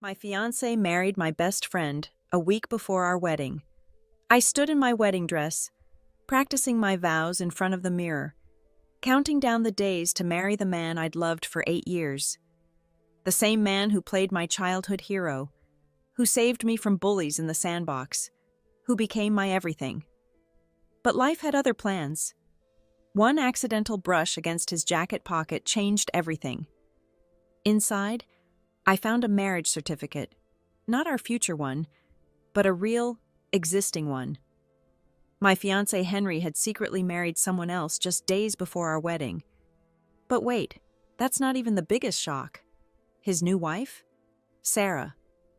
My fiancé married my best friend a week before our wedding. I stood in my wedding dress, practicing my vows in front of the mirror, counting down the days to marry the man I'd loved for 8 years. The same man who played my childhood hero, who saved me from bullies in the sandbox, who became my everything. But life had other plans. One accidental brush against his jacket pocket changed everything. Inside, I found a marriage certificate, not our future one, but a real, existing one. My fiancé Henry had secretly married someone else just days before our wedding. But wait, that's not even the biggest shock. His new wife? Sarah,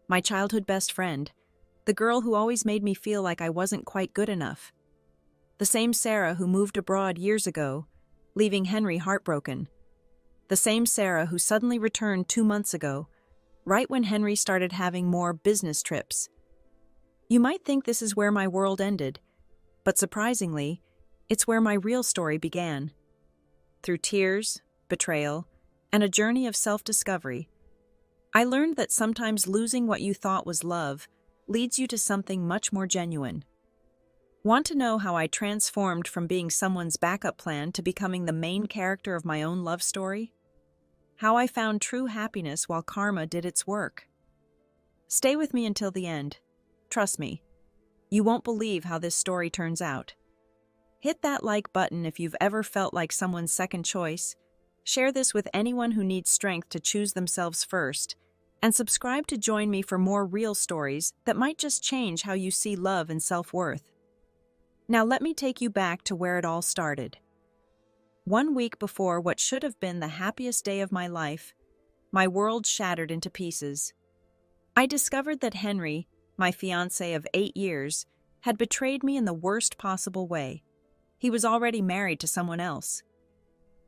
my childhood best friend, the girl who always made me feel like I wasn't quite good enough. The same Sarah who moved abroad years ago, leaving Henry heartbroken. The same Sarah who suddenly returned 2 months ago, right when Henry started having more business trips. You might think this is where my world ended, but surprisingly, it's where my real story began. Through tears, betrayal, and a journey of self-discovery, I learned that sometimes losing what you thought was love leads you to something much more genuine. Want to know how I transformed from being someone's backup plan to becoming the main character of my own love story? How I found true happiness while karma did its work. Stay with me until the end. Trust me, you won't believe how this story turns out. Hit that like button if you've ever felt like someone's second choice. Share this with anyone who needs strength to choose themselves first. And subscribe to join me for more real stories that might just change how you see love and self-worth. Now let me take you back to where it all started. 1 week before what should have been the happiest day of my life, my world shattered into pieces. I discovered that Henry, my fiancé of 8 years, had betrayed me in the worst possible way. He was already married to someone else.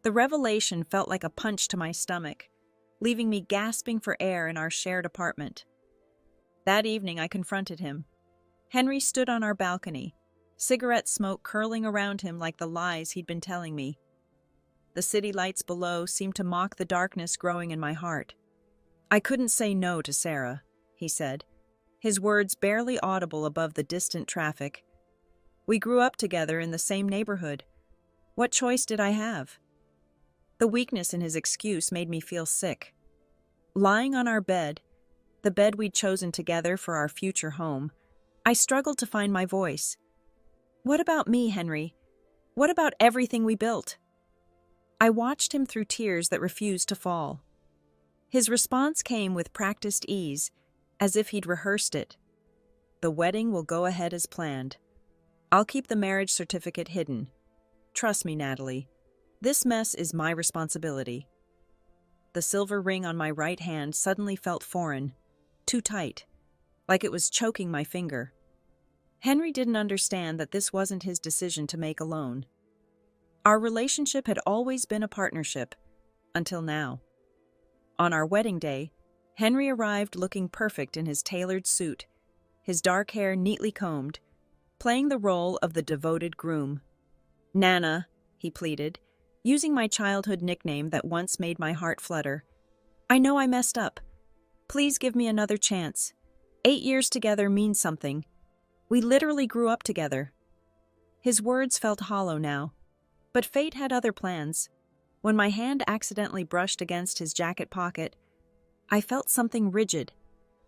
The revelation felt like a punch to my stomach, leaving me gasping for air in our shared apartment. That evening I confronted him. Henry stood on our balcony, cigarette smoke curling around him like the lies he'd been telling me. The city lights below seemed to mock the darkness growing in my heart. "I couldn't say no to Sarah," he said, his words barely audible above the distant traffic. "We grew up together in the same neighborhood. What choice did I have?" The weakness in his excuse made me feel sick. Lying on our bed, the bed we'd chosen together for our future home, I struggled to find my voice. "What about me, Henry? What about everything we built?" I watched him through tears that refused to fall. His response came with practiced ease, as if he'd rehearsed it. "The wedding will go ahead as planned. I'll keep the marriage certificate hidden. Trust me, Natalie. This mess is my responsibility." The silver ring on my right hand suddenly felt foreign, too tight, like it was choking my finger. Henry didn't understand that this wasn't his decision to make alone. Our relationship had always been a partnership, until now. On our wedding day, Henry arrived looking perfect in his tailored suit, his dark hair neatly combed, playing the role of the devoted groom. "Nana," he pleaded, using my childhood nickname that once made my heart flutter. "I know I messed up. Please give me another chance. 8 years together means something. We literally grew up together." His words felt hollow now, but fate had other plans. When my hand accidentally brushed against his jacket pocket, I felt something rigid,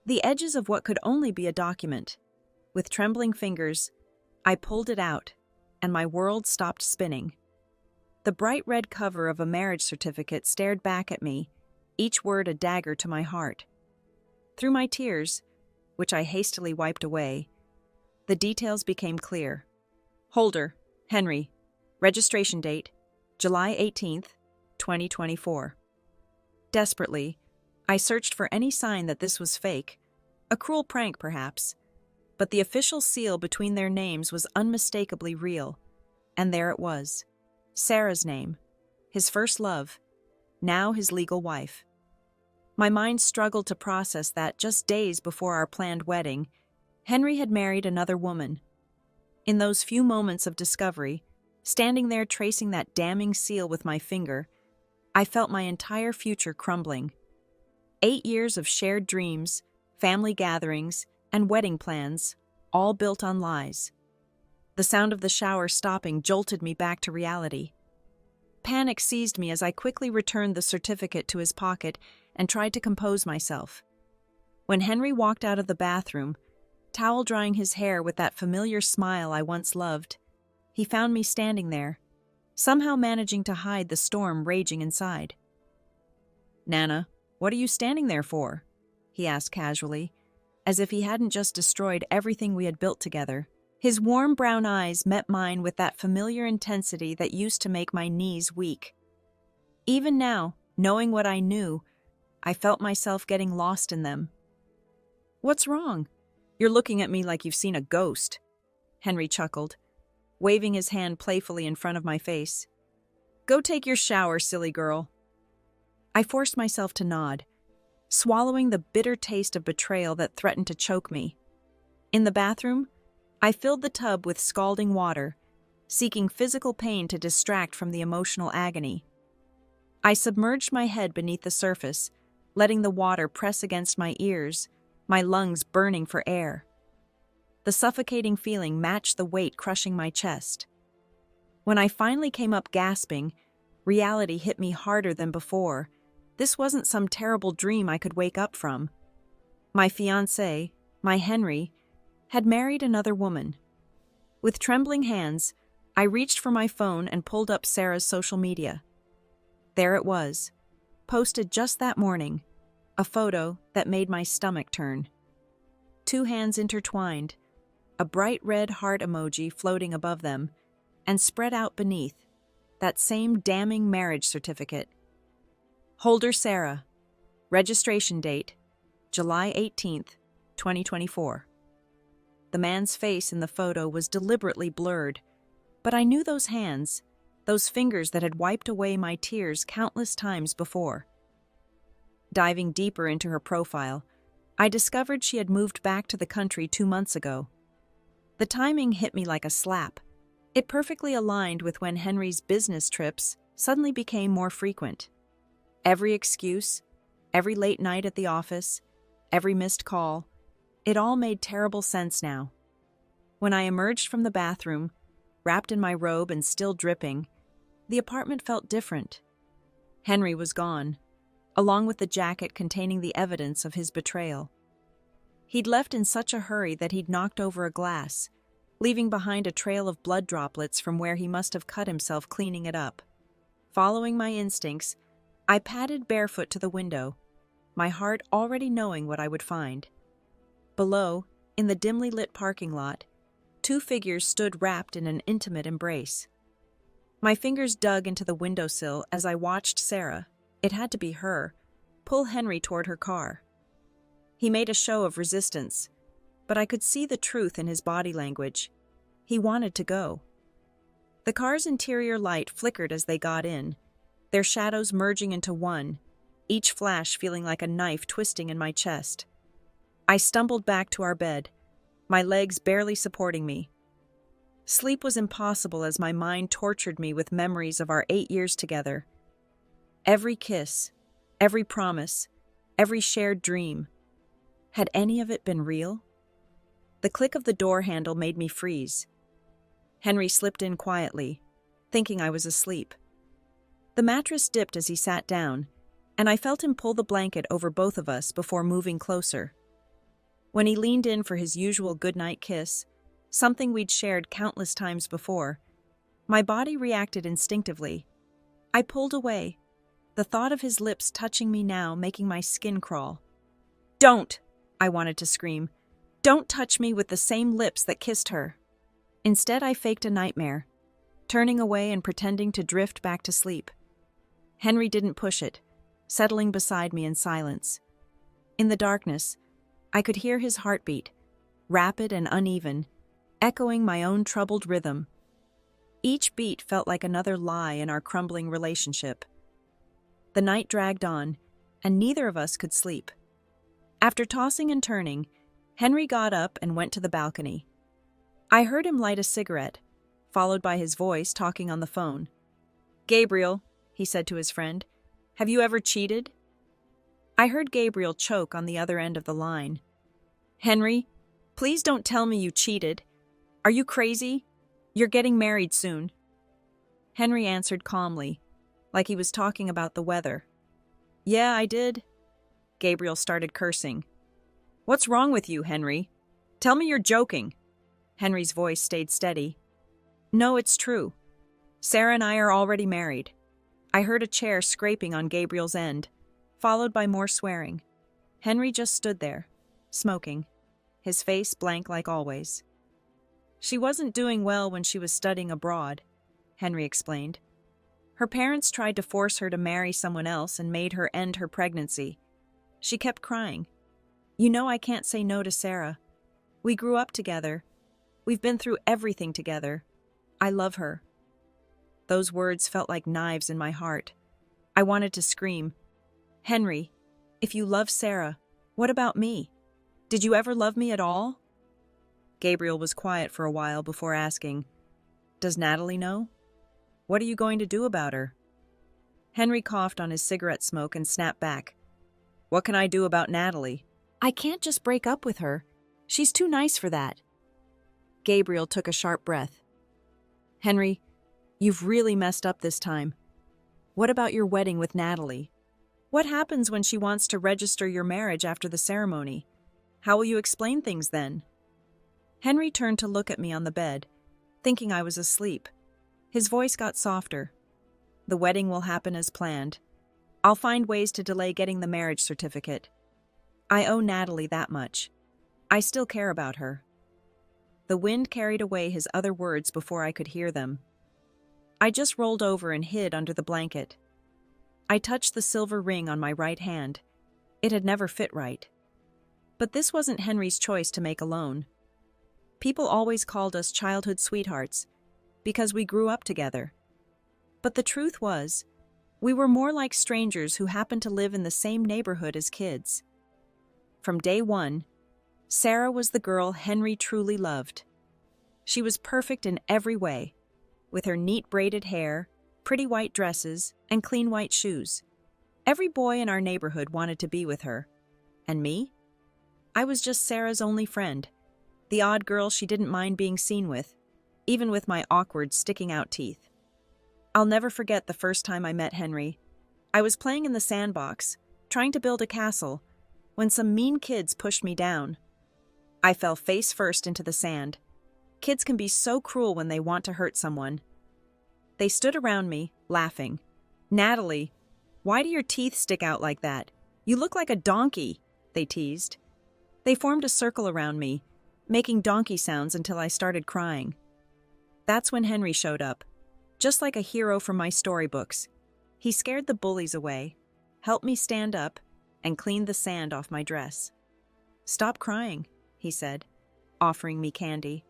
the edges of what could only be a document. With trembling fingers, I pulled it out, and my world stopped spinning. The bright red cover of a marriage certificate stared back at me, each word a dagger to my heart. Through my tears, which I hastily wiped away, the details became clear. Holder, Henry. Registration date, July 18th, 2024. Desperately, I searched for any sign that this was fake, a cruel prank perhaps, but the official seal between their names was unmistakably real, and there it was. Sarah's name, his first love, now his legal wife. My mind struggled to process that just days before our planned wedding, Henry had married another woman. In those few moments of discovery, standing there tracing that damning seal with my finger, I felt my entire future crumbling. 8 years of shared dreams, family gatherings, and wedding plans, all built on lies. The sound of the shower stopping jolted me back to reality. Panic seized me as I quickly returned the certificate to his pocket and tried to compose myself. When Henry walked out of the bathroom, towel drying his hair with that familiar smile I once loved, he found me standing there, somehow managing to hide the storm raging inside. "Nana, what are you standing there for?" he asked casually, as if he hadn't just destroyed everything we had built together. His warm brown eyes met mine with that familiar intensity that used to make my knees weak. Even now, knowing what I knew, I felt myself getting lost in them. "What's wrong? You're looking at me like you've seen a ghost," Henry chuckled, waving his hand playfully in front of my face. "Go take your shower, silly girl." I forced myself to nod, swallowing the bitter taste of betrayal that threatened to choke me. In the bathroom, I filled the tub with scalding water, seeking physical pain to distract from the emotional agony. I submerged my head beneath the surface, letting the water press against my ears, my lungs burning for air. The suffocating feeling matched the weight crushing my chest. When I finally came up gasping, reality hit me harder than before. This wasn't some terrible dream I could wake up from. My fiancé, my Henry, had married another woman. With trembling hands, I reached for my phone and pulled up Sarah's social media. There it was, posted just that morning, a photo that made my stomach turn. 2 hands intertwined, a bright red heart emoji floating above them, and spread out beneath, that same damning marriage certificate. Holder Sarah. Registration date, July 18th, 2024. The man's face in the photo was deliberately blurred, but I knew those hands, those fingers that had wiped away my tears countless times before. Diving deeper into her profile, I discovered she had moved back to the country 2 months ago. The timing hit me like a slap. It perfectly aligned with when Henry's business trips suddenly became more frequent. Every excuse, every late night at the office, every missed call, it all made terrible sense now. When I emerged from the bathroom, wrapped in my robe and still dripping, the apartment felt different. Henry was gone, along with the jacket containing the evidence of his betrayal. He'd left in such a hurry that he'd knocked over a glass, leaving behind a trail of blood droplets from where he must have cut himself cleaning it up. Following my instincts, I padded barefoot to the window, my heart already knowing what I would find. Below, in the dimly lit parking lot, 2 figures stood wrapped in an intimate embrace. My fingers dug into the windowsill as I watched Sarah, it had to be her, pull Henry toward her car. He made a show of resistance, but I could see the truth in his body language. He wanted to go. The car's interior light flickered as they got in, their shadows merging into one, each flash feeling like a knife twisting in my chest. I stumbled back to our bed, my legs barely supporting me. Sleep was impossible as my mind tortured me with memories of our 8 years together. Every kiss, every promise, every shared dream. Had any of it been real? The click of the door handle made me freeze. Henry slipped in quietly, thinking I was asleep. The mattress dipped as he sat down, and I felt him pull the blanket over both of us before moving closer. When he leaned in for his usual goodnight kiss, something we'd shared countless times before, my body reacted instinctively. I pulled away, the thought of his lips touching me now making my skin crawl. "Don't!" I wanted to scream. "Don't touch me with the same lips that kissed her." Instead, I faked a nightmare, turning away and pretending to drift back to sleep. Henry didn't push it, settling beside me in silence. In the darkness, I could hear his heartbeat, rapid and uneven, echoing my own troubled rhythm. Each beat felt like another lie in our crumbling relationship. The night dragged on, and neither of us could sleep. After tossing and turning, Henry got up and went to the balcony. I heard him light a cigarette, followed by his voice talking on the phone. "Gabriel," he said to his friend, "have you ever cheated?" I heard Gabriel choke on the other end of the line. Henry, please don't tell me you cheated. Are you crazy? You're getting married soon. Henry answered calmly, like he was talking about the weather. Yeah, I did. Gabriel started cursing. What's wrong with you, Henry? Tell me you're joking. Henry's voice stayed steady. No, it's true. Sarah and I are already married. I heard a chair scraping on Gabriel's end, followed by more swearing. Henry just stood there, smoking, his face blank like always. She wasn't doing well when she was studying abroad, Henry explained. Her parents tried to force her to marry someone else and made her end her pregnancy. She kept crying. You know I can't say no to Sarah. We grew up together. We've been through everything together. I love her. Those words felt like knives in my heart. I wanted to scream. Henry, if you love Sarah, what about me? Did you ever love me at all? Gabriel was quiet for a while before asking, Does Natalie know? What are you going to do about her? Henry coughed on his cigarette smoke and snapped back. What can I do about Natalie? I can't just break up with her. She's too nice for that. Gabriel took a sharp breath. Henry, you've really messed up this time. What about your wedding with Natalie? What happens when she wants to register your marriage after the ceremony? How will you explain things then? Henry turned to look at me on the bed, thinking I was asleep. His voice got softer. The wedding will happen as planned. I'll find ways to delay getting the marriage certificate. I owe Natalie that much. I still care about her. The wind carried away his other words before I could hear them. I just rolled over and hid under the blanket. I touched the silver ring on my right hand. It had never fit right. But this wasn't Henry's choice to make alone. People always called us childhood sweethearts because we grew up together. But the truth was, we were more like strangers who happened to live in the same neighborhood as kids. From day one, Sarah was the girl Henry truly loved. She was perfect in every way, with her neat braided hair, pretty white dresses, and clean white shoes. Every boy in our neighborhood wanted to be with her. And me? I was just Sarah's only friend, the odd girl she didn't mind being seen with, even with my awkward, sticking-out teeth. I'll never forget the first time I met Henry. I was playing in the sandbox, trying to build a castle, when some mean kids pushed me down. I fell face first into the sand. Kids can be so cruel when they want to hurt someone. They stood around me, laughing. Natalie, why do your teeth stick out like that? You look like a donkey, they teased. They formed a circle around me, making donkey sounds until I started crying. That's when Henry showed up, just like a hero from my storybooks. He scared the bullies away, helped me stand up, and cleaned the sand off my dress. Stop crying, he said, offering me candy.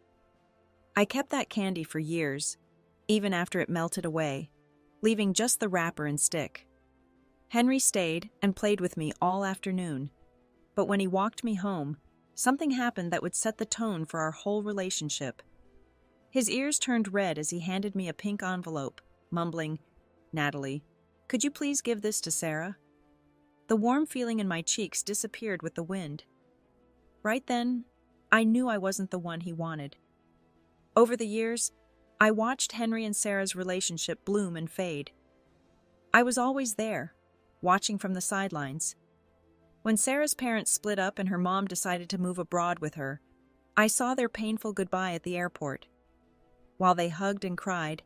I kept that candy for years, even after it melted away, leaving just the wrapper and stick. Henry stayed and played with me all afternoon, but when he walked me home, something happened that would set the tone for our whole relationship. His ears turned red as he handed me a pink envelope, mumbling, Natalie, could you please give this to Sarah? The warm feeling in my cheeks disappeared with the wind. Right then, I knew I wasn't the one he wanted. Over the years, I watched Henry and Sarah's relationship bloom and fade. I was always there, watching from the sidelines. When Sarah's parents split up and her mom decided to move abroad with her, I saw their painful goodbye at the airport. While they hugged and cried,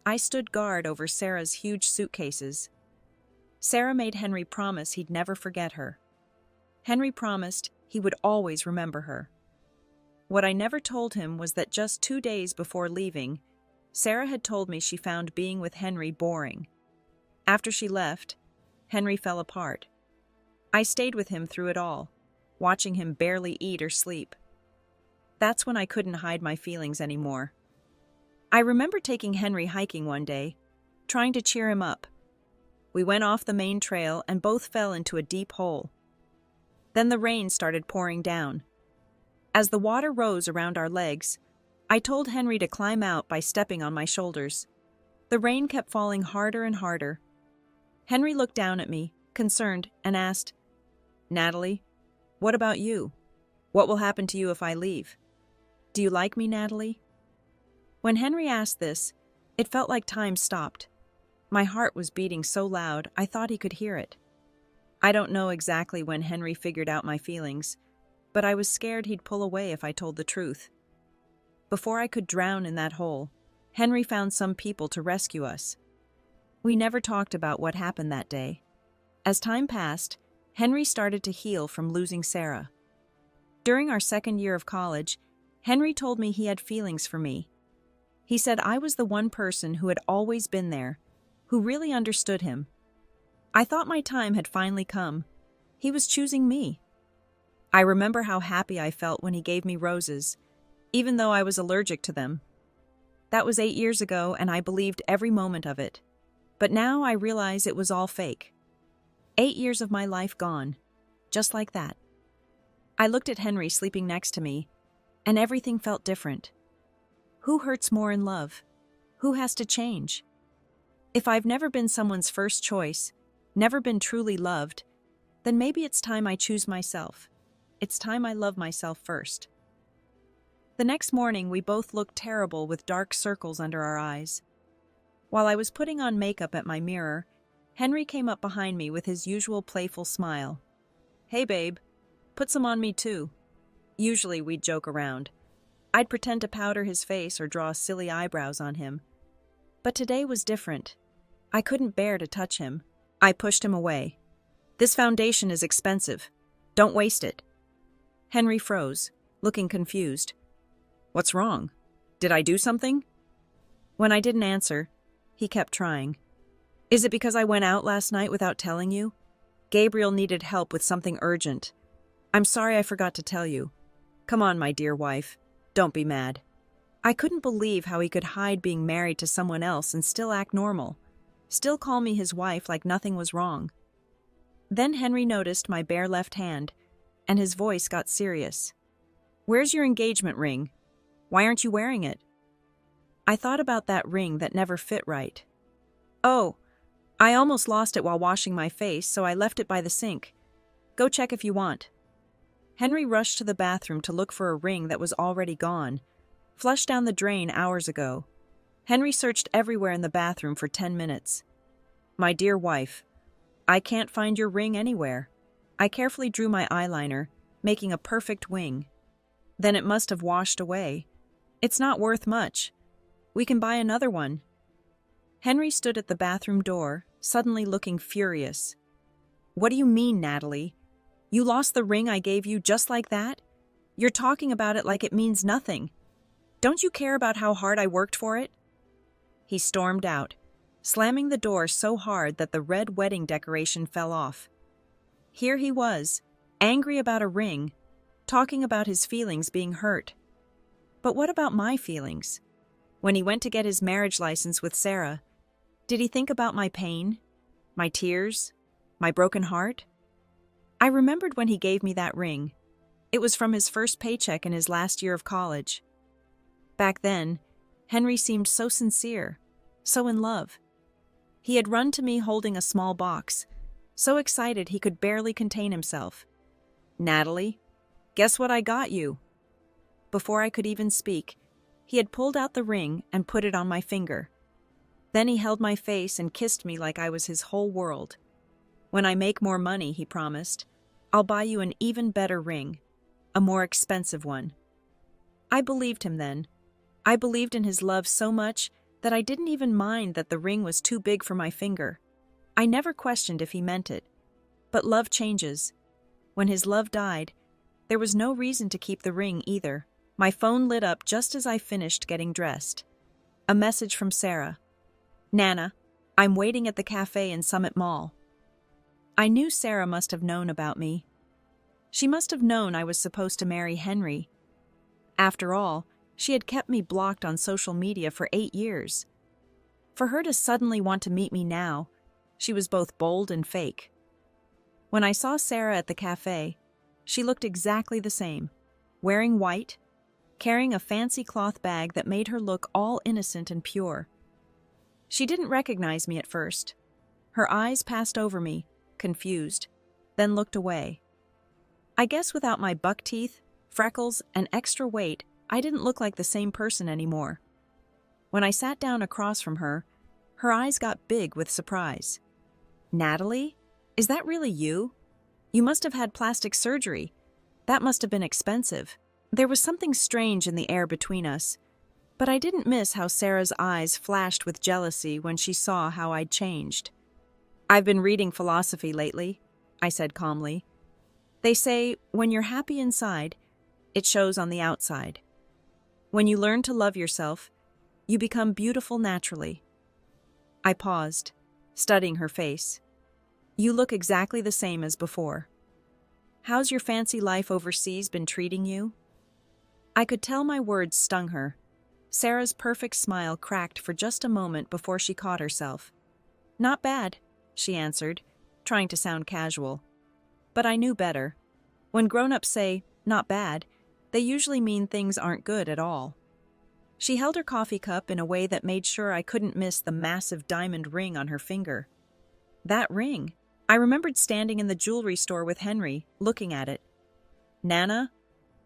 I stood guard over Sarah's huge suitcases. Sarah made Henry promise he'd never forget her. Henry promised he would always remember her. What I never told him was that just 2 days before leaving, Sarah had told me she found being with Henry boring. After she left, Henry fell apart. I stayed with him through it all, watching him barely eat or sleep. That's when I couldn't hide my feelings anymore. I remember taking Henry hiking one day, trying to cheer him up. We went off the main trail and both fell into a deep hole. Then the rain started pouring down. As the water rose around our legs, I told Henry to climb out by stepping on my shoulders. The rain kept falling harder and harder. Henry looked down at me, concerned, and asked, Natalie, what about you? What will happen to you if I leave? Do you like me, Natalie? When Henry asked this, it felt like time stopped. My heart was beating so loud I thought he could hear it. I don't know exactly when Henry figured out my feelings, but I was scared he'd pull away if I told the truth. Before I could drown in that hole, Henry found some people to rescue us. We never talked about what happened that day. As time passed, Henry started to heal from losing Sarah. During our second year of college, Henry told me he had feelings for me. He said I was the one person who had always been there, who really understood him. I thought my time had finally come. He was choosing me. I remember how happy I felt when he gave me roses, even though I was allergic to them. That was 8 years ago, and I believed every moment of it. But now I realize it was all fake. 8 years of my life gone, just like that. I looked at Henry sleeping next to me, and everything felt different. Who hurts more in love? Who has to change? If I've never been someone's first choice, never been truly loved, then maybe it's time I choose myself. It's time I love myself first. The next morning, we both looked terrible with dark circles under our eyes. While I was putting on makeup at my mirror, Henry came up behind me with his usual playful smile. "Hey, babe, put some on me too." Usually we'd joke around. I'd pretend to powder his face or draw silly eyebrows on him. But today was different. I couldn't bear to touch him. I pushed him away. "This foundation is expensive. Don't waste it." Henry froze, looking confused. "What's wrong? Did I do something?" When I didn't answer, he kept trying. "Is it because I went out last night without telling you? Gabriel needed help with something urgent. I'm sorry I forgot to tell you. Come on, my dear wife. Don't be mad." I couldn't believe how he could hide being married to someone else and still act normal, still call me his wife like nothing was wrong. Then Henry noticed my bare left hand, and his voice got serious. "Where's your engagement ring? Why aren't you wearing it?" I thought about that ring that never fit right. "Oh, I almost lost it while washing my face, so I left it by the sink. Go check if you want." Henry rushed to the bathroom to look for a ring that was already gone, flushed down the drain hours ago. Henry searched everywhere in the bathroom for 10 minutes. "My dear wife, I can't find your ring anywhere." I carefully drew my eyeliner, making a perfect wing. "Then it must have washed away. It's not worth much. We can buy another one." Henry stood at the bathroom door, suddenly looking furious. "What do you mean, Natalie? You lost the ring I gave you just like that? You're talking about it like it means nothing. Don't you care about how hard I worked for it?" He stormed out, slamming the door so hard that the red wedding decoration fell off. Here he was, angry about a ring, talking about his feelings being hurt. But what about my feelings? When he went to get his marriage license with Sarah, did he think about my pain, my tears, my broken heart? I remembered when he gave me that ring. It was from his first paycheck in his last year of college. Back then, Henry seemed so sincere, so in love. He had run to me holding a small box, so excited he could barely contain himself. "Natalie, guess what I got you?" Before I could even speak, he had pulled out the ring and put it on my finger. Then he held my face and kissed me like I was his whole world. "When I make more money," he promised, "I'll buy you an even better ring, a more expensive one." I believed him then. I believed in his love so much that I didn't even mind that the ring was too big for my finger. I never questioned if he meant it. But love changes. When his love died, there was no reason to keep the ring either. My phone lit up just as I finished getting dressed. A message from Sarah. "Nana, I'm waiting at the cafe in Summit Mall." I knew Sarah must have known about me. She must have known I was supposed to marry Henry. After all, she had kept me blocked on social media for 8 years. For her to suddenly want to meet me now, she was both bold and fake. When I saw Sarah at the cafe, she looked exactly the same, wearing white, carrying a fancy cloth bag that made her look all innocent and pure. She didn't recognize me at first. Her eyes passed over me, confused, then looked away. I guess without my buck teeth, freckles, and extra weight, I didn't look like the same person anymore. When I sat down across from her, her eyes got big with surprise. "Natalie? Is that really you? You must have had plastic surgery. That must have been expensive." There was something strange in the air between us, but I didn't miss how Sarah's eyes flashed with jealousy when she saw how I'd changed. "I've been reading philosophy lately," I said calmly. "They say, when you're happy inside, it shows on the outside. When you learn to love yourself, you become beautiful naturally." I paused, studying her face. "You look exactly the same as before. How's your fancy life overseas been treating you?" I could tell my words stung her. Sarah's perfect smile cracked for just a moment before she caught herself. "Not bad," she answered, trying to sound casual. But I knew better. When grown-ups say, "not bad," they usually mean things aren't good at all. She held her coffee cup in a way that made sure I couldn't miss the massive diamond ring on her finger. That ring! I remembered standing in the jewelry store with Henry, looking at it. "Nana,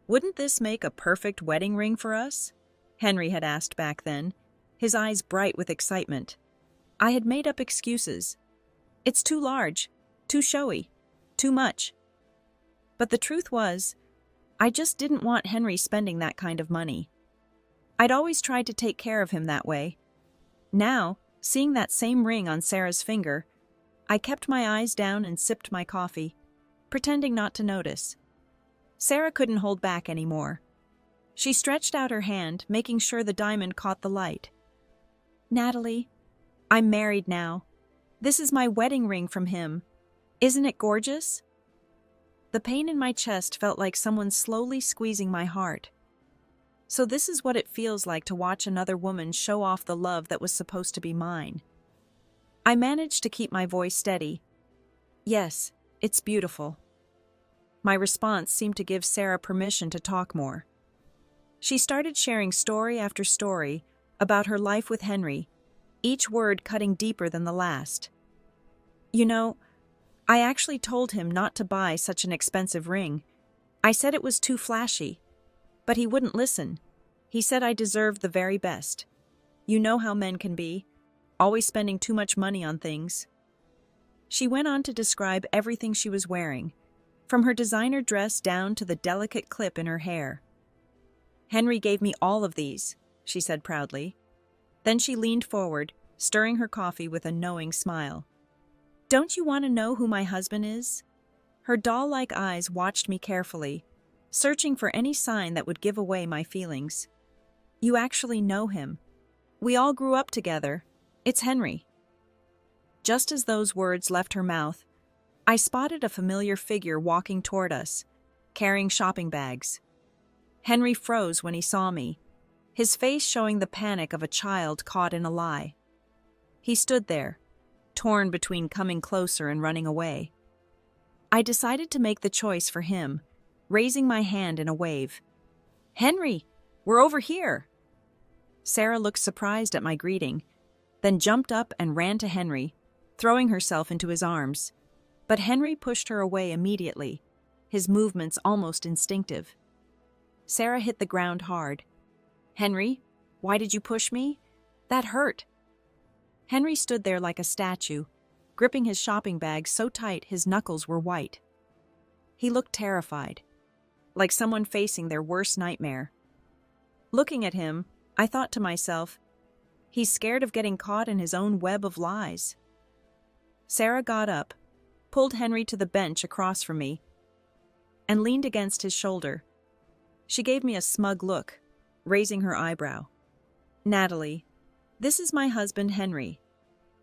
wouldn't this make a perfect wedding ring for us?" Henry had asked back then, his eyes bright with excitement. I had made up excuses. "It's too large, too showy, too much." But the truth was, I just didn't want Henry spending that kind of money. I'd always tried to take care of him that way. Now, seeing that same ring on Sarah's finger, I kept my eyes down and sipped my coffee, pretending not to notice. Sarah couldn't hold back anymore. She stretched out her hand, making sure the diamond caught the light. "Natalie, I'm married now. This is my wedding ring from him. Isn't it gorgeous?" The pain in my chest felt like someone slowly squeezing my heart. So this is what it feels like to watch another woman show off the love that was supposed to be mine. I managed to keep my voice steady. "Yes, it's beautiful." My response seemed to give Sarah permission to talk more. She started sharing story after story about her life with Henry, each word cutting deeper than the last. "You know, I actually told him not to buy such an expensive ring. I said it was too flashy, but he wouldn't listen. He said I deserved the very best. You know how men can be, always spending too much money on things." She went on to describe everything she was wearing, from her designer dress down to the delicate clip in her hair. "Henry gave me all of these," she said proudly. Then she leaned forward, stirring her coffee with a knowing smile. "Don't you want to know who my husband is?" Her doll-like eyes watched me carefully, searching for any sign that would give away my feelings. "You actually know him. We all grew up together. It's Henry." Just as those words left her mouth, I spotted a familiar figure walking toward us, carrying shopping bags. Henry froze when he saw me, his face showing the panic of a child caught in a lie. He stood there, torn between coming closer and running away. I decided to make the choice for him, raising my hand in a wave. "Henry, we're over here!" Sarah looked surprised at my greeting, then jumped up and ran to Henry, throwing herself into his arms. But Henry pushed her away immediately, his movements almost instinctive. Sarah hit the ground hard. "Henry, why did you push me? That hurt." Henry stood there like a statue, gripping his shopping bag so tight his knuckles were white. He looked terrified, like someone facing their worst nightmare. Looking at him, I thought to myself, he's scared of getting caught in his own web of lies. Sarah got up, pulled Henry to the bench across from me, and leaned against his shoulder. She gave me a smug look, raising her eyebrow. "Natalie, this is my husband Henry.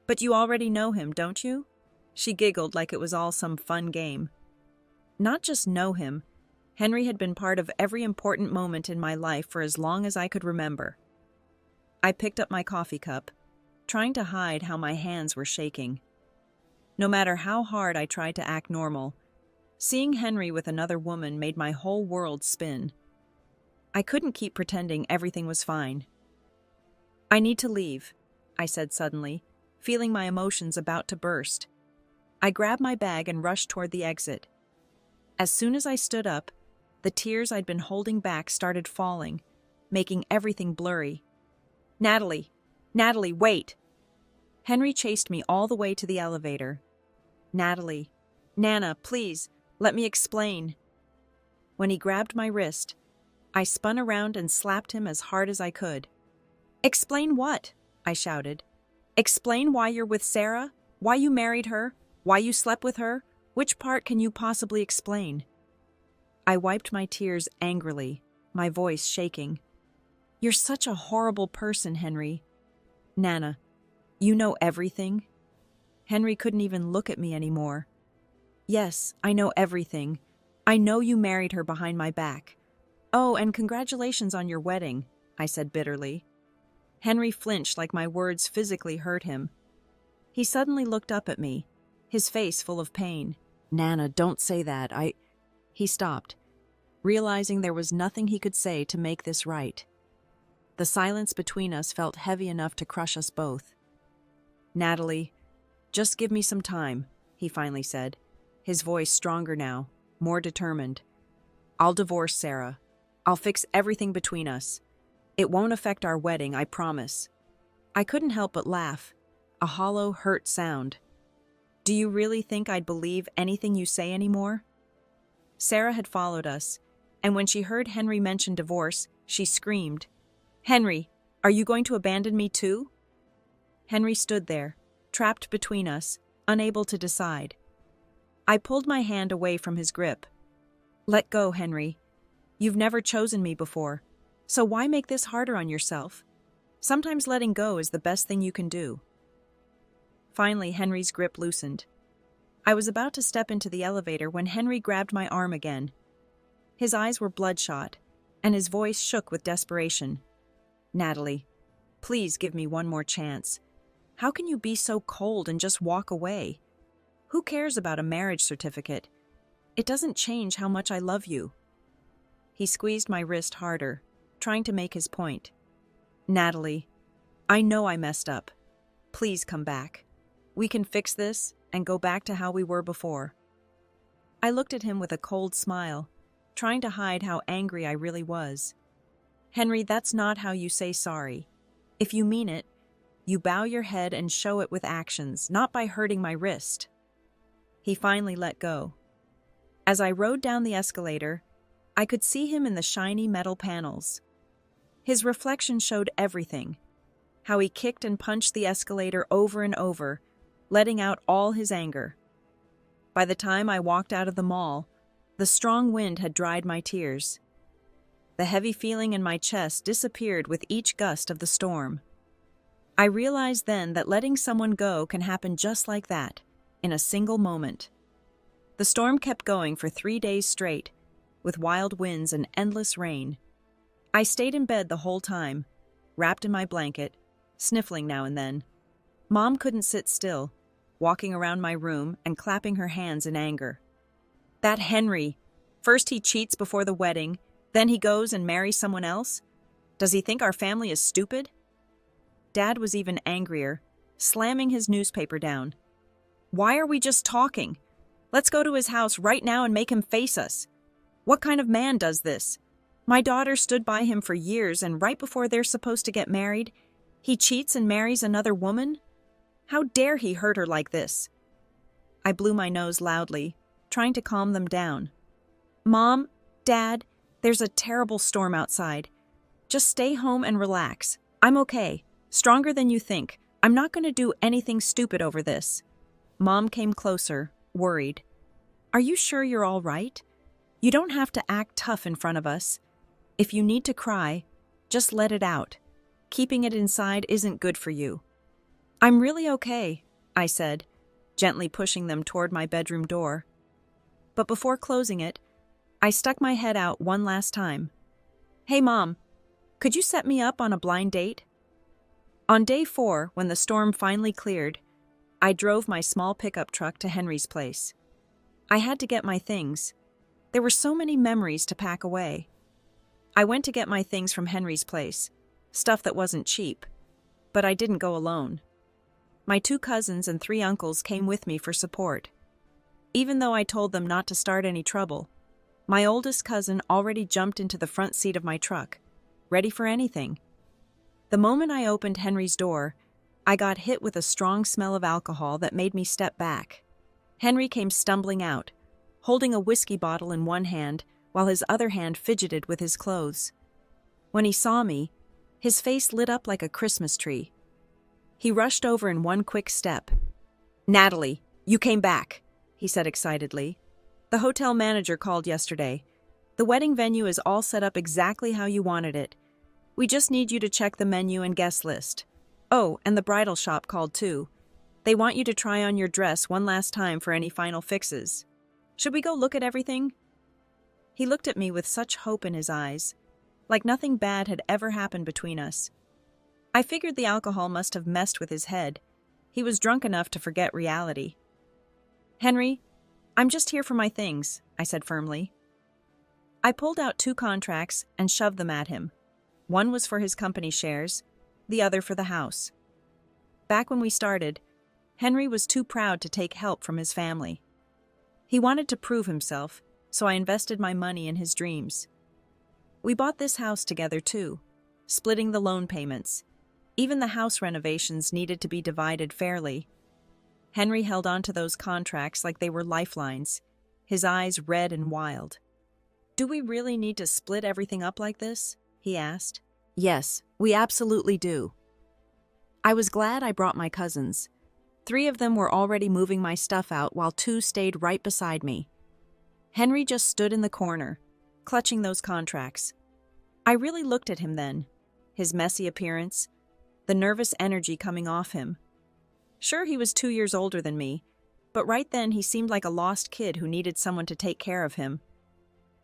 But you already know him, don't you?" She giggled like it was all some fun game. Not just know him, Henry had been part of every important moment in my life for as long as I could remember. I picked up my coffee cup, trying to hide how my hands were shaking. No matter how hard I tried to act normal, seeing Henry with another woman made my whole world spin. I couldn't keep pretending everything was fine. "I need to leave," I said suddenly, feeling my emotions about to burst. I grabbed my bag and rushed toward the exit. As soon as I stood up, the tears I'd been holding back started falling, making everything blurry. Natalie! Natalie, wait! Henry chased me all the way to the elevator. Natalie! Nana, please, let me explain. When he grabbed my wrist, I spun around and slapped him as hard as I could. Explain what? I shouted. Explain why you're with Sarah? Why you married her? Why you slept with her? Which part can you possibly explain? I wiped my tears angrily, my voice shaking. You're such a horrible person, Henry. Nana, you know everything? Henry couldn't even look at me anymore. Yes, I know everything. I know you married her behind my back. Oh, and congratulations on your wedding, I said bitterly. Henry flinched like my words physically hurt him. He suddenly looked up at me, his face full of pain. Nana, don't say that. He stopped, realizing there was nothing he could say to make this right. The silence between us felt heavy enough to crush us both. Natalie, just give me some time, he finally said, his voice stronger now, more determined. I'll divorce Sarah. I'll fix everything between us. It won't affect our wedding, I promise. I couldn't help but laugh, a hollow, hurt sound. Do you really think I'd believe anything you say anymore? Sarah had followed us, and when she heard Henry mention divorce, she screamed, Henry, are you going to abandon me too? Henry stood there, trapped between us, unable to decide. I pulled my hand away from his grip. Let go, Henry. You've never chosen me before, so why make this harder on yourself? Sometimes letting go is the best thing you can do. Finally, Henry's grip loosened. I was about to step into the elevator when Henry grabbed my arm again. His eyes were bloodshot, and his voice shook with desperation. Natalie, please give me one more chance. How can you be so cold and just walk away? Who cares about a marriage certificate? It doesn't change how much I love you. He squeezed my wrist harder, trying to make his point. Natalie, I know I messed up. Please come back. We can fix this and go back to how we were before. I looked at him with a cold smile, trying to hide how angry I really was. Henry, that's not how you say sorry. If you mean it, you bow your head and show it with actions, not by hurting my wrist. He finally let go. As I rode down the escalator, I could see him in the shiny metal panels. His reflection showed everything, how he kicked and punched the escalator over and over, letting out all his anger. By the time I walked out of the mall, the strong wind had dried my tears. The heavy feeling in my chest disappeared with each gust of the storm. I realized then that letting someone go can happen just like that, in a single moment. The storm kept going for 3 days straight, with wild winds and endless rain. I stayed in bed the whole time, wrapped in my blanket, sniffling now and then. Mom couldn't sit still, walking around my room and clapping her hands in anger. That Henry! First he cheats before the wedding, then he goes and marries someone else? Does he think our family is stupid? Dad was even angrier, slamming his newspaper down. Why are we just talking? Let's go to his house right now and make him face us. What kind of man does this? My daughter stood by him for years, and right before they're supposed to get married, he cheats and marries another woman? How dare he hurt her like this? I blew my nose loudly, trying to calm them down. Mom, Dad, there's a terrible storm outside. Just stay home and relax. I'm okay. Stronger than you think. I'm not going to do anything stupid over this. Mom came closer, worried. Are you sure you're all right? You don't have to act tough in front of us. If you need to cry, just let it out. Keeping it inside isn't good for you. I'm really okay, I said, gently pushing them toward my bedroom door. But before closing it, I stuck my head out one last time. Hey, Mom, could you set me up on a blind date? On day 4, when the storm finally cleared, I drove my small pickup truck to Henry's place. I had to get my things. There were so many memories to pack away. I went to get my things from Henry's place, stuff that wasn't cheap, but I didn't go alone. My 2 cousins and 3 uncles came with me for support. even though I told them not to start any trouble. My oldest cousin already jumped into the front seat of my truck, ready for anything. The moment I opened Henry's door, I got hit with a strong smell of alcohol that made me step back. Henry came stumbling out, holding a whiskey bottle in one hand while his other hand fidgeted with his clothes. When he saw me, his face lit up like a Christmas tree. He rushed over in one quick step. "Natalie, you came back," he said excitedly. "The hotel manager called yesterday. The wedding venue is all set up exactly how you wanted it. We just need you to check the menu and guest list. Oh, and the bridal shop called too. They want you to try on your dress one last time for any final fixes. Should we go look at everything?" He looked at me with such hope in his eyes, like nothing bad had ever happened between us. I figured the alcohol must have messed with his head. He was drunk enough to forget reality. "Henry, I'm just here for my things," I said firmly. I pulled out 2 contracts and shoved them at him. One was for his company shares, the other for the house. Back when we started, Henry was too proud to take help from his family. He wanted to prove himself, so I invested my money in his dreams. We bought this house together too, splitting the loan payments. Even the house renovations needed to be divided fairly. Henry held on to those contracts like they were lifelines, his eyes red and wild. "Do we really need to split everything up like this?" he asked. "Yes, we absolutely do." I was glad I brought my cousins. 3 of them were already moving my stuff out while 2 stayed right beside me. Henry just stood in the corner, clutching those contracts. I really looked at him then, his messy appearance, the nervous energy coming off him. Sure, he was 2 years older than me, but right then he seemed like a lost kid who needed someone to take care of him.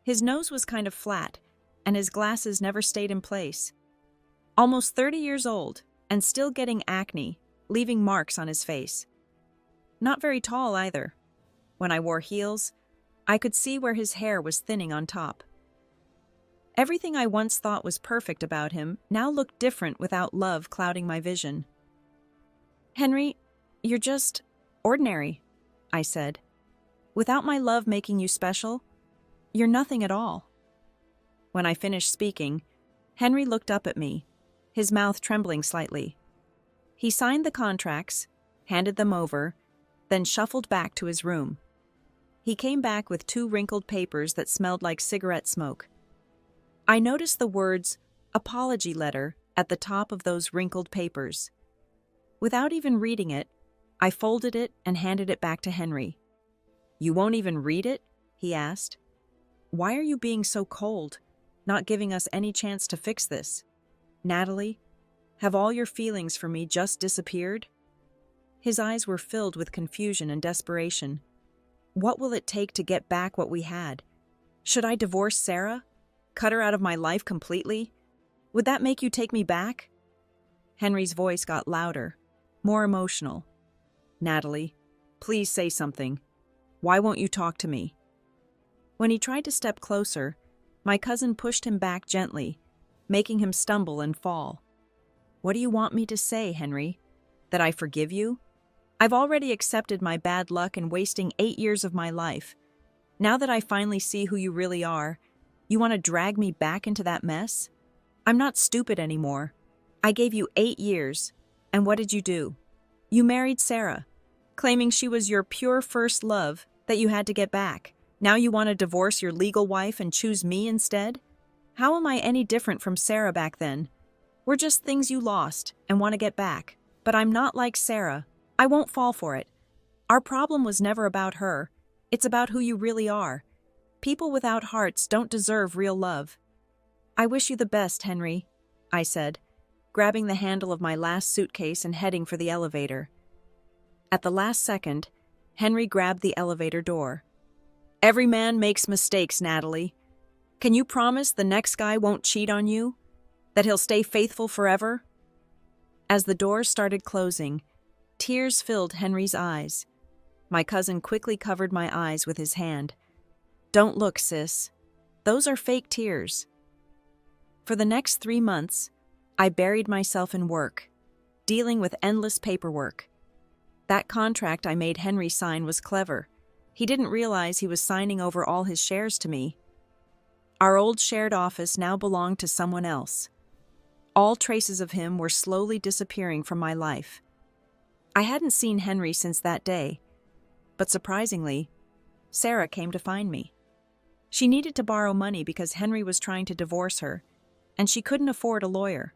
His nose was kind of flat, and his glasses never stayed in place. Almost 30 years old, and still getting acne, leaving marks on his face. Not very tall either. When I wore heels, I could see where his hair was thinning on top. Everything I once thought was perfect about him now looked different without love clouding my vision. "Henry, you're just ordinary," I said. "Without my love making you special, you're nothing at all." When I finished speaking, Henry looked up at me, his mouth trembling slightly. He signed the contracts, handed them over, then shuffled back to his room. He came back with 2 wrinkled papers that smelled like cigarette smoke. I noticed the words, "apology letter," at the top of those wrinkled papers. Without even reading it, I folded it and handed it back to Henry. "You won't even read it?" he asked. "Why are you being so cold, not giving us any chance to fix this? Natalie, have all your feelings for me just disappeared?" His eyes were filled with confusion and desperation. What will it take to get back what we had? Should I divorce Sarah? Cut her out of my life completely? Would that make you take me back? Henry's voice got louder, more emotional. "Natalie, please say something. Why won't you talk to me?" When he tried to step closer, my cousin pushed him back gently, making him stumble and fall. "What do you want me to say, Henry? That I forgive you? I've already accepted my bad luck in wasting 8 years of my life. Now that I finally see who you really are, you want to drag me back into that mess? I'm not stupid anymore. I gave you 8 years, and what did you do? You married Sarah, claiming she was your pure first love that you had to get back. Now you want to divorce your legal wife and choose me instead? How am I any different from Sarah back then? We're just things you lost and want to get back, but I'm not like Sarah. I won't fall for it. Our problem was never about her. It's about who you really are. People without hearts don't deserve real love." "I wish you the best, Henry," I said, grabbing the handle of my last suitcase and heading for the elevator. At the last second, Henry grabbed the elevator door. "Every man makes mistakes, Natalie. Can you promise the next guy won't cheat on you? That he'll stay faithful forever?" As the doors started closing, tears filled Henry's eyes. My cousin quickly covered my eyes with his hand. "Don't look, sis. Those are fake tears." For the next 3 months, I buried myself in work, dealing with endless paperwork. That contract I made Henry sign was clever. He didn't realize he was signing over all his shares to me. Our old shared office now belonged to someone else. All traces of him were slowly disappearing from my life. I hadn't seen Henry since that day, but surprisingly, Sarah came to find me. She needed to borrow money because Henry was trying to divorce her, and she couldn't afford a lawyer.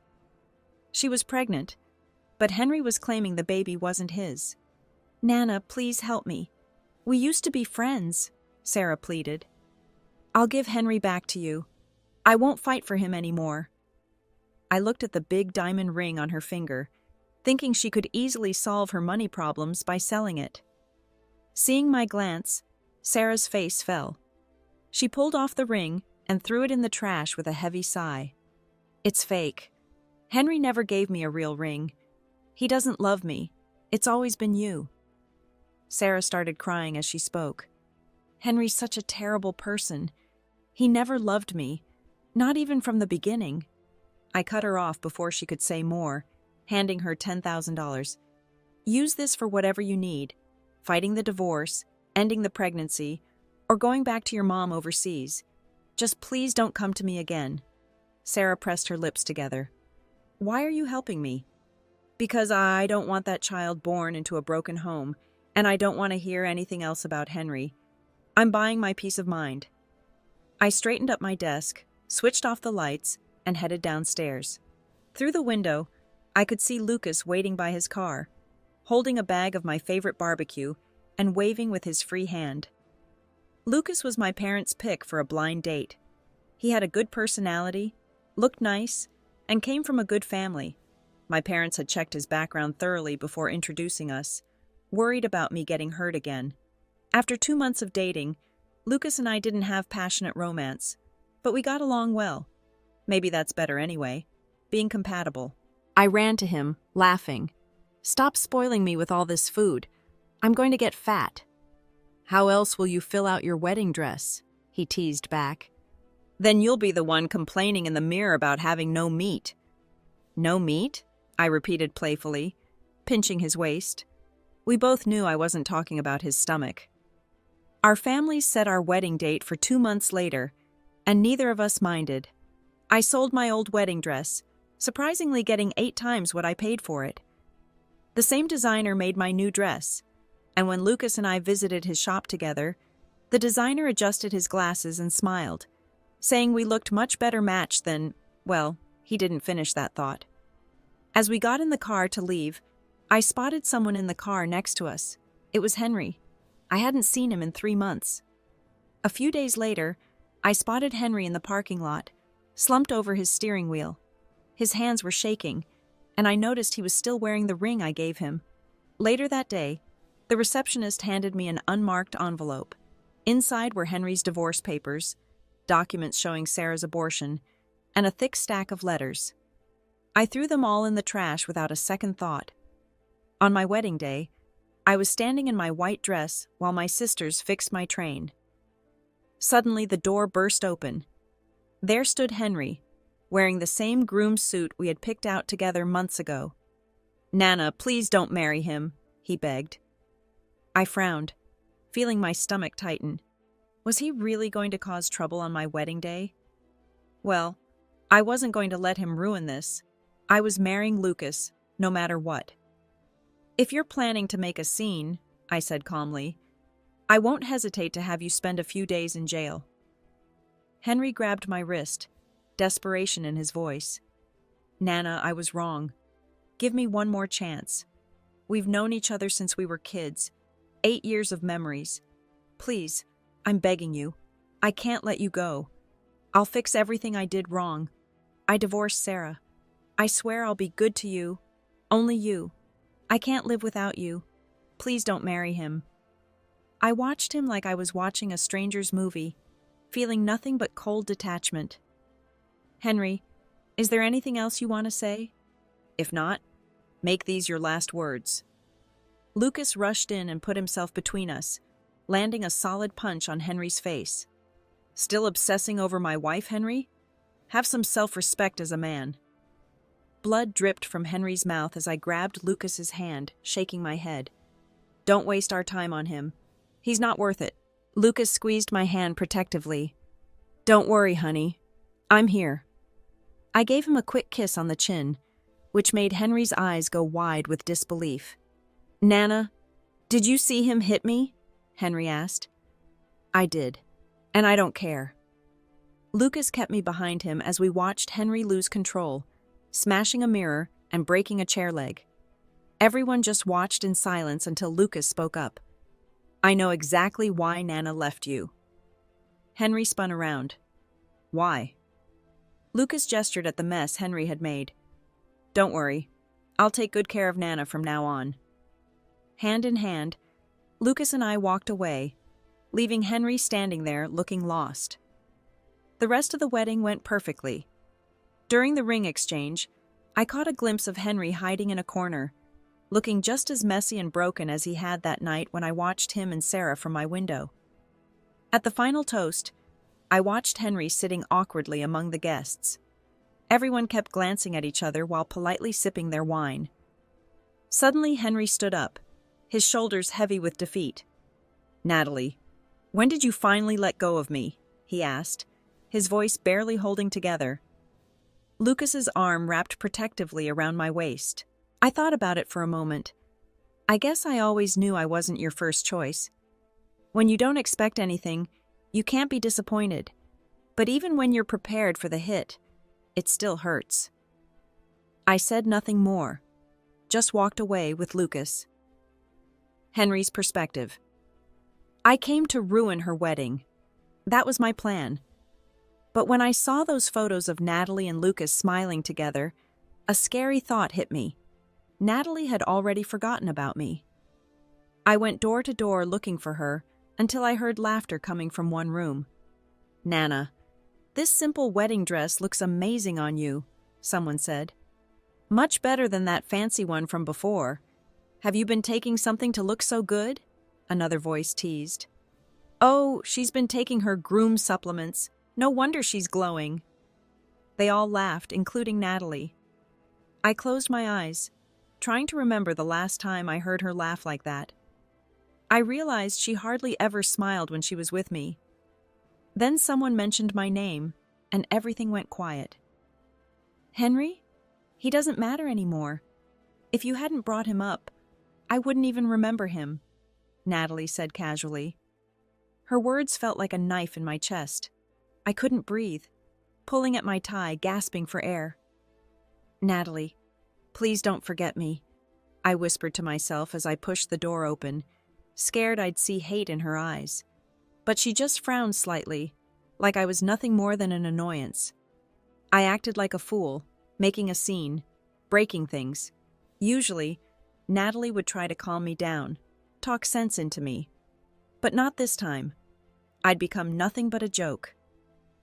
She was pregnant, but Henry was claiming the baby wasn't his. "Nana, please help me. We used to be friends," Sarah pleaded. "I'll give Henry back to you. I won't fight for him anymore." I looked at the big diamond ring on her finger, thinking she could easily solve her money problems by selling it. Seeing my glance, Sarah's face fell. She pulled off the ring and threw it in the trash with a heavy sigh. "It's fake. Henry never gave me a real ring. He doesn't love me. It's always been you." Sarah started crying as she spoke. "Henry's such a terrible person. He never loved me, not even from the beginning." I cut her off before she could say more, handing her $10,000. "Use this for whatever you need, fighting the divorce, ending the pregnancy, or going back to your mom overseas. Just please don't come to me again." Sarah pressed her lips together. "Why are you helping me?" "Because I don't want that child born into a broken home, and I don't want to hear anything else about Henry. I'm buying my peace of mind." I straightened up my desk, switched off the lights, and headed downstairs. Through the window, I could see Lucas waiting by his car, holding a bag of my favorite barbecue and waving with his free hand. Lucas was my parents' pick for a blind date. He had a good personality, looked nice, and came from a good family. My parents had checked his background thoroughly before introducing us, worried about me getting hurt again. After 2 months of dating, Lucas and I didn't have passionate romance, but we got along well. Maybe that's better anyway, being compatible. I ran to him, laughing. "Stop spoiling me with all this food. I'm going to get fat." "How else will you fill out your wedding dress?" he teased back. "Then you'll be the one complaining in the mirror about having no meat." "No meat?" I repeated playfully, pinching his waist. We both knew I wasn't talking about his stomach. Our families set our wedding date for 2 months later, and neither of us minded. I sold my old wedding dress, surprisingly getting 8 times what I paid for it. The same designer made my new dress, and when Lucas and I visited his shop together, the designer adjusted his glasses and smiled, saying we looked much better matched than, well, he didn't finish that thought. As we got in the car to leave, I spotted someone in the car next to us. It was Henry. I hadn't seen him in 3 months. A few days later, I spotted Henry in the parking lot, slumped over his steering wheel. His hands were shaking, and I noticed he was still wearing the ring I gave him. Later that day, the receptionist handed me an unmarked envelope. Inside were Henry's divorce papers, documents showing Sarah's abortion, and a thick stack of letters. I threw them all in the trash without a second thought. On my wedding day, I was standing in my white dress while my sisters fixed my train. Suddenly, the door burst open. There stood Henry, wearing the same groom suit we had picked out together months ago. "Nana, please don't marry him," he begged. I frowned, feeling my stomach tighten. Was he really going to cause trouble on my wedding day? Well, I wasn't going to let him ruin this. I was marrying Lucas, no matter what. "If you're planning to make a scene," I said calmly, "I won't hesitate to have you spend a few days in jail." Henry grabbed my wrist, desperation in his voice. "Nana, I was wrong. Give me one more chance. We've known each other since we were kids. 8 years of memories. Please, I'm begging you. I can't let you go. I'll fix everything I did wrong. I divorced Sarah. I swear I'll be good to you. Only you. I can't live without you. Please don't marry him." I watched him like I was watching a stranger's movie, feeling nothing but cold detachment. "Henry, is there anything else you want to say? If not, make these your last words." Lucas rushed in and put himself between us, landing a solid punch on Henry's face. "Still obsessing over my wife, Henry? Have some self-respect as a man." Blood dripped from Henry's mouth as I grabbed Lucas's hand, shaking my head. "Don't waste our time on him. He's not worth it. Lucas squeezed my hand protectively. Don't worry, honey. I'm here. I gave him a quick kiss on the chin, which made Henry's eyes go wide with disbelief. Nana, did you see him hit me? Henry asked. I did, and I don't care. Lucas kept me behind him as we watched Henry lose control, smashing a mirror and breaking a chair leg. Everyone just watched in silence until Lucas spoke up. I know exactly why Nana left you. Henry spun around. Why? Lucas gestured at the mess Henry had made. Don't worry. I'll take good care of Nana from now on. Hand in hand, Lucas and I walked away, leaving Henry standing there looking lost. The rest of the wedding went perfectly. During the ring exchange, I caught a glimpse of Henry hiding in a corner, looking just as messy and broken as he had that night when I watched him and Sarah from my window. At the final toast, I watched Henry sitting awkwardly among the guests. Everyone kept glancing at each other while politely sipping their wine. Suddenly, Henry stood up, his shoulders heavy with defeat. Natalie, when did you finally let go of me? He asked, his voice barely holding together. Lucas's arm wrapped protectively around my waist. I thought about it for a moment. I guess I always knew I wasn't your first choice. When you don't expect anything, you can't be disappointed. But even when you're prepared for the hit, it still hurts. I said nothing more, just walked away with Lucas. Henry's perspective. I came to ruin her wedding. That was my plan. But when I saw those photos of Natalie and Lucas smiling together, a scary thought hit me. Natalie had already forgotten about me. I went door to door looking for her until I heard laughter coming from one room. Nana, this simple wedding dress looks amazing on you, someone said. Much better than that fancy one from before. Have you been taking something to look so good? Another voice teased. Oh, she's been taking her groom supplements. No wonder she's glowing. They all laughed, including Natalie. I closed my eyes, trying to remember the last time I heard her laugh like that. I realized she hardly ever smiled when she was with me. Then someone mentioned my name, and everything went quiet. Henry? He doesn't matter anymore. If you hadn't brought him up, I wouldn't even remember him, Natalie said casually. Her words felt like a knife in my chest. I couldn't breathe, pulling at my tie, gasping for air. Natalie, please don't forget me, I whispered to myself as I pushed the door open, scared I'd see hate in her eyes. But she just frowned slightly, like I was nothing more than an annoyance. I acted like a fool, making a scene, breaking things. Usually, Natalie would try to calm me down, talk sense into me. But not this time. I'd become nothing but a joke.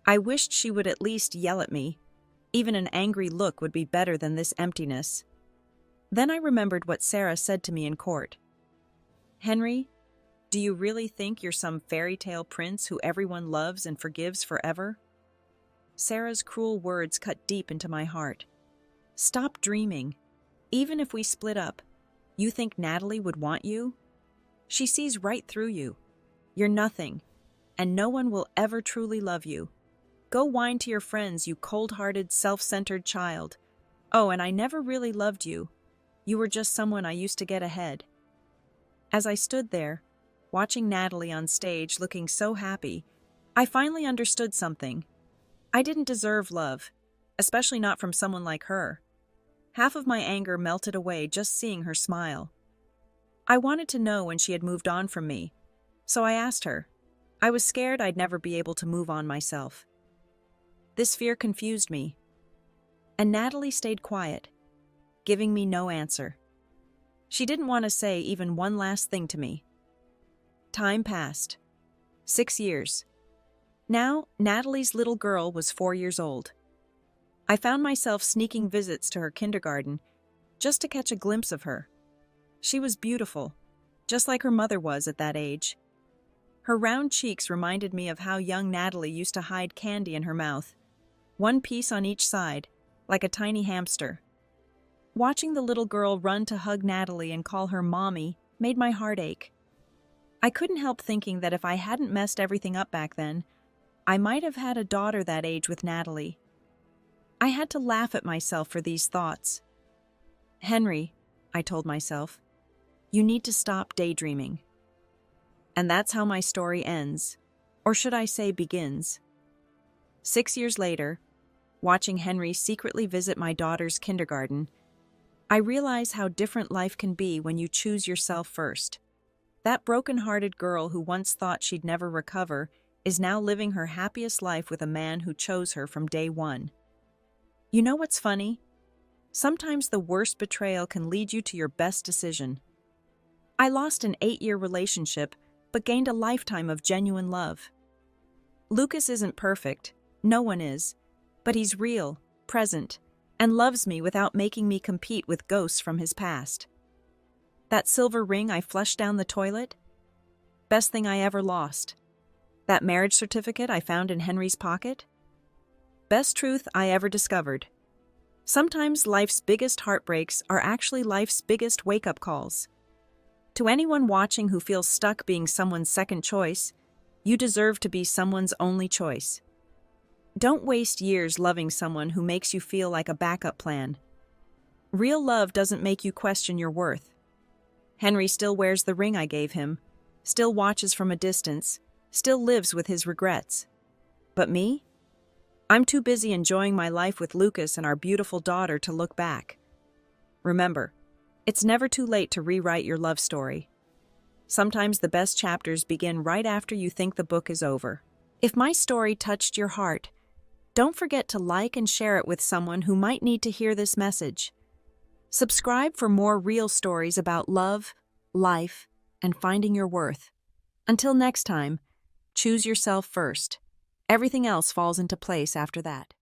I wished she would at least yell at me. Even an angry look would be better than this emptiness. Then I remembered what Sarah said to me in court. Henry, do you really think you're some fairy tale prince who everyone loves and forgives forever? Sarah's cruel words cut deep into my heart. Stop dreaming. Even if we split up, you think Natalie would want you? She sees right through you. You're nothing, and no one will ever truly love you. Go whine to your friends, you cold-hearted, self-centered child. Oh, and I never really loved you. You were just someone I used to get ahead. As I stood there, watching Natalie on stage looking so happy, I finally understood something. I didn't deserve love, especially not from someone like her. Half of my anger melted away just seeing her smile. I wanted to know when she had moved on from me, so I asked her. I was scared I'd never be able to move on myself. This fear confused me, and Natalie stayed quiet, giving me no answer. She didn't want to say even one last thing to me. Time passed. 6 years. Now, Natalie's little girl was 4 years old. I found myself sneaking visits to her kindergarten just to catch a glimpse of her. She was beautiful, just like her mother was at that age. Her round cheeks reminded me of how young Natalie used to hide candy in her mouth, one piece on each side, like a tiny hamster. Watching the little girl run to hug Natalie and call her Mommy made my heart ache. I couldn't help thinking that if I hadn't messed everything up back then, I might have had a daughter that age with Natalie. I had to laugh at myself for these thoughts. Henry, I told myself, you need to stop daydreaming. And that's how my story ends, or should I say begins. 6 years later, watching Henry secretly visit my daughter's kindergarten, I realize how different life can be when you choose yourself first. That broken-hearted girl who once thought she'd never recover is now living her happiest life with a man who chose her from day one. You know what's funny? Sometimes the worst betrayal can lead you to your best decision. I lost an 8-year relationship, but gained a lifetime of genuine love. Lucas isn't perfect, no one is, but he's real, present, and loves me without making me compete with ghosts from his past. That silver ring I flushed down the toilet? Best thing I ever lost. That marriage certificate I found in Henry's pocket? Best truth I ever discovered. Sometimes life's biggest heartbreaks are actually life's biggest wake-up calls. To anyone watching who feels stuck being someone's second choice, you deserve to be someone's only choice. Don't waste years loving someone who makes you feel like a backup plan. Real love doesn't make you question your worth. Henry still wears the ring I gave him, still watches from a distance, still lives with his regrets. But me? I'm too busy enjoying my life with Lucas and our beautiful daughter to look back. Remember, it's never too late to rewrite your love story. Sometimes the best chapters begin right after you think the book is over. If my story touched your heart, don't forget to like and share it with someone who might need to hear this message. Subscribe for more real stories about love, life, and finding your worth. Until next time, choose yourself first. Everything else falls into place after that.